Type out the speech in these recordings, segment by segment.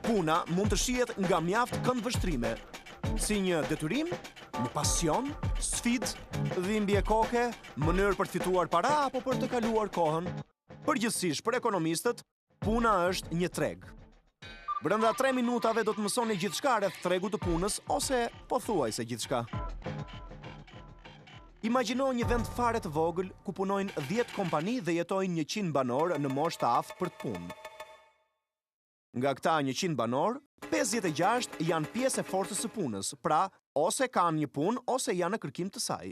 Puna mund të shihet nga mjaft këndvështrime, si një detyrim, një pasion, sfidë, dhimbje koke, mënyrë për të fituar para apo për të kaluar kohën. Përgjithsisht për ekonomistët, puna është një treg. Brenda 3 minutave do të mësoni gjithçka rreth tregut të punës ose pothuajse gjithçka. Imagjino një vend fare të vogël ku punojnë 10 kompani dhe jetojnë 100 banorë në moshë të aftë për të punë. Nga këta 100 banorë, 56 janë pjesë e forcës së punës, pra ose kanë një punë ose janë në kërkim të saj.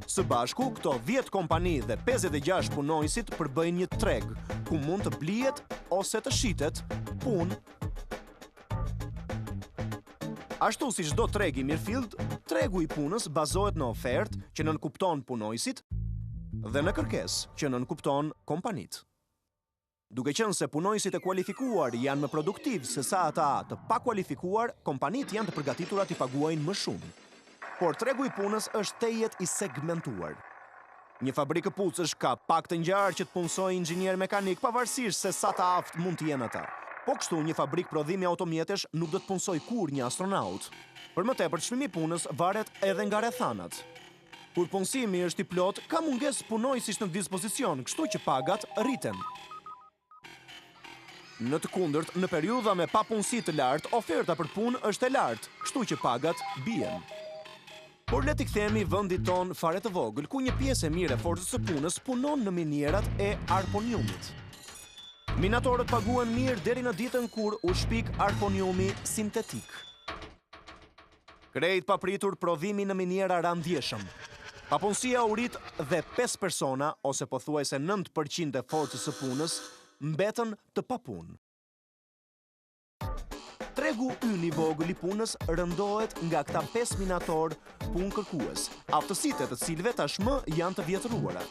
Së bashku, këto 10 kompani dhe 56 punonjësit përbëjnë një treg, ku mund të blihet ose të shitet punë. Ashtu si çdo treg i mirëfillt, tregu i punës bazohet në ofertë që nënkupton punonjësit dhe në kërkesë që nënkupton kompanitë. Duke qenë se punonjësit e kualifikuar janë më produktiv se sa ata të pakualifikuar, kompanitë janë të përgatitura t'i paguajnë më shumë. Por tregu i punës është tejet i segmentuar. Një fabrikë këpucësh ka pak të ngjarë që të punësojë inxhinier mekanik pavarësisht se sa të aftë mund të jenë ata. Po kështu një fabrikë prodhimi automjetesh nuk do të punësojë kurrë një astronaut. Për më tepër çmimi i punës varet edhe nga rrethanat. Kur punësimi është i plot, ka mungesë punonjësish në dispozicion, kështu që pagat rriten. Në të kundërt, në periudha me papunësi të lartë, oferta për punë është e lartë, kështu që pagat bien. Por le t'i kthehemi vendit ton fare të vogël, ku një pjesë e mirë e forcës së punës punon në minierat e arponiumit. Minatorët paguhen mirë deri në ditën kur u shpik arponiumi sintetik. Krejt papritur prodhimi në miniera ra ndjeshëm. Papunësia u rrit dhe 5 persona, ose pothuajse 9% e forcës së punës, mbetën të papunë. Tregu ynë i vogël i punës rëndohet nga këta 5 minatorë punë kërkues, aftësitë të cilëve tashmë janë të vjetëruara.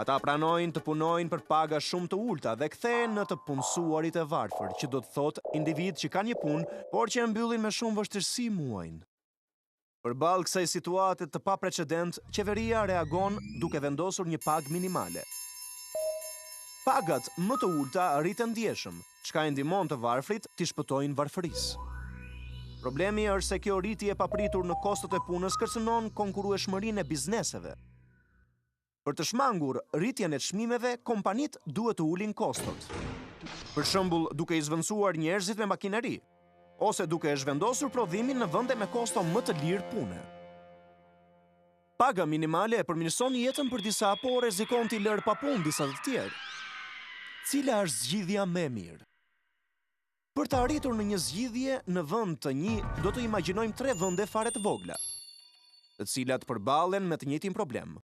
Ata pranojnë të punojnë për paga shumë të ulta dhe kthehen në të punësuarit e varfër, që do të thotë individ që kanë një punë, por që e mbyllin me shumë vështirësi muajin. Përballë kësaj situate të paprecedent, qeveria reagon duke vendosur një pagë minimale. Pagat më të ulta rriten ndjeshëm, çka i ndihmon të varfrit t'i shpëtojnë varfërisë. Problemi është se kjo rritje e papritur në kostot e punës kërcënon konkurrueshmërinë e bizneseve. Për të shmangur rritjen e çmimeve, kompanitë duhet të ulin kostot. Për shembull, duke i zvendësuar njerëzit me makineri, ose duke e zhvendosur prodhimin në vende me kosto më të lirë pune. Paga minimale e përmirëson jetën për disa, po rrezikon t'i lërë pa punë disa të tjerë. Cila është zgjidhja më e mirë? Për të arritur në një zgjidhje në vend të një, do të imagjinojmë 3 vende fare të vogla, të cilat përballen me të njëjtin problem.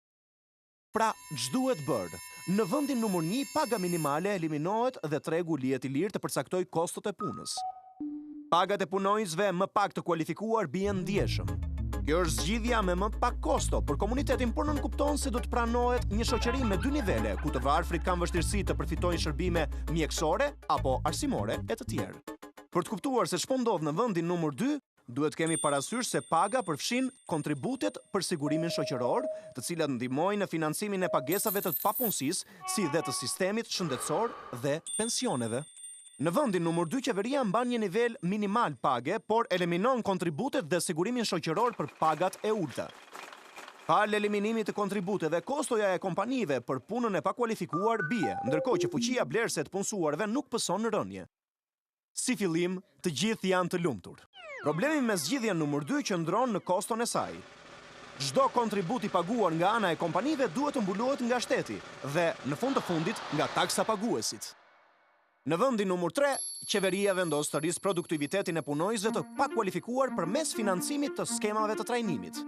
Pra, ç'duhet bërë? Në vendin numër 1, paga minimale eliminohet dhe tregu lihet i lirë të përcaktojë kostot e punës. Pagat e punonjësve më pak të kualifikuar bien ndjeshëm. Kjo është zgjidhja me më pak kosto për komunitetin, por nënkupton se do të pranohet një shoqëri me 2 nivele, ku të varfrit kanë vështirësi të përfitojnë shërbime mjekësore apo arsimore e të tjerë. Për të kuptuar se ç'po ndodh në vendin numër 2, duhet kemi parasysh se paga përfshin kontributet për sigurimin shoqëror, të cilat ndihmojnë në financimin e pagesave të papunësisë, si dhe të sistemit shëndetësor dhe pensioneve. Në vendin numër 2, qeveria mban një nivel minimal page, por eliminon kontributet dhe sigurimin shoqëror për pagat e ulta. Pal eliminimit të kontributeve, kostoja e kompanive për punën e pakualifikuar bie, ndërkohë që fuqia blerëse të punësuarve nuk pëson në rënje. Si fillim, të gjithë janë të lumtur. Problemi me zgjidhjen numër 2 qëndron në koston e saj. Çdo kontribut i paguar nga ana e kompanive duhet të mbulohet nga shteti dhe, në fund të fundit, nga taksa paguesit. Në vendin numër 3, qeveria vendos të rrisë produktivitetin e punonjësve të pakualifikuar përmes financimit të skemave të trajnimit.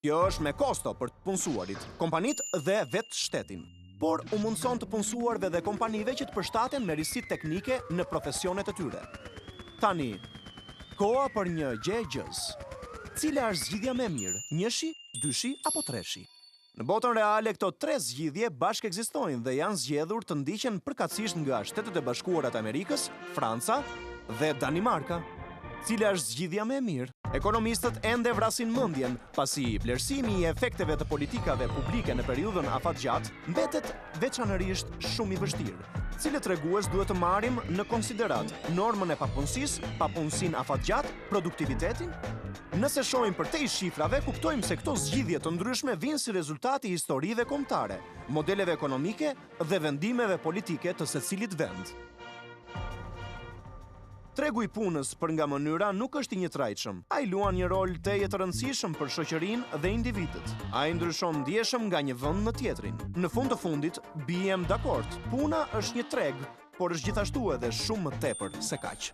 Kjo është me kosto për të punësuarit, kompanitë dhe vetë shtetin. Por u mundson të punësuarve dhe kompanive që të përshtaten me rrisit teknike në profesionet e tyre. Tani, koha për një gjë. Cila është zgjidhja më e mirë? 1, 2 apo 3? Në botën reale, këto 3 zgjidhje bashkë ekzistojnë dhe janë zgjedhur të ndiqen përkatësisht nga Shtetet e Bashkuara të Amerikës, Franca dhe Danimarka. Cila është zgjidhja më e mirë? Ekonomistët ende vrasin mendjen, pasi vlerësimi i efekteve të politikave publike në periudhën afatgjatë mbetet veçanërisht shumë i vështirë. cilët tregues duhet të marrim në konsiderat normën e papunësisë, papunësinë afatgjatë, produktivitetin. Nëse shohim përtej shifrave, kuptojmë se këto zgjidhje të ndryshme vijnë si rezultati i historive kombëtare, modeleve ekonomike dhe vendimeve politike të secilit vend. Tregu i punës për nga mënyra nuk është i njëtrajtshëm. Ai luan një rol teje të rëndësishëm për shoqërinë dhe individët. Ai ndryshon ndjeshëm nga një vend në tjetrin. Në fund të fundit, bijem dakord. Puna është një treg, por është gjithashtu edhe shumë më tepër se kaq.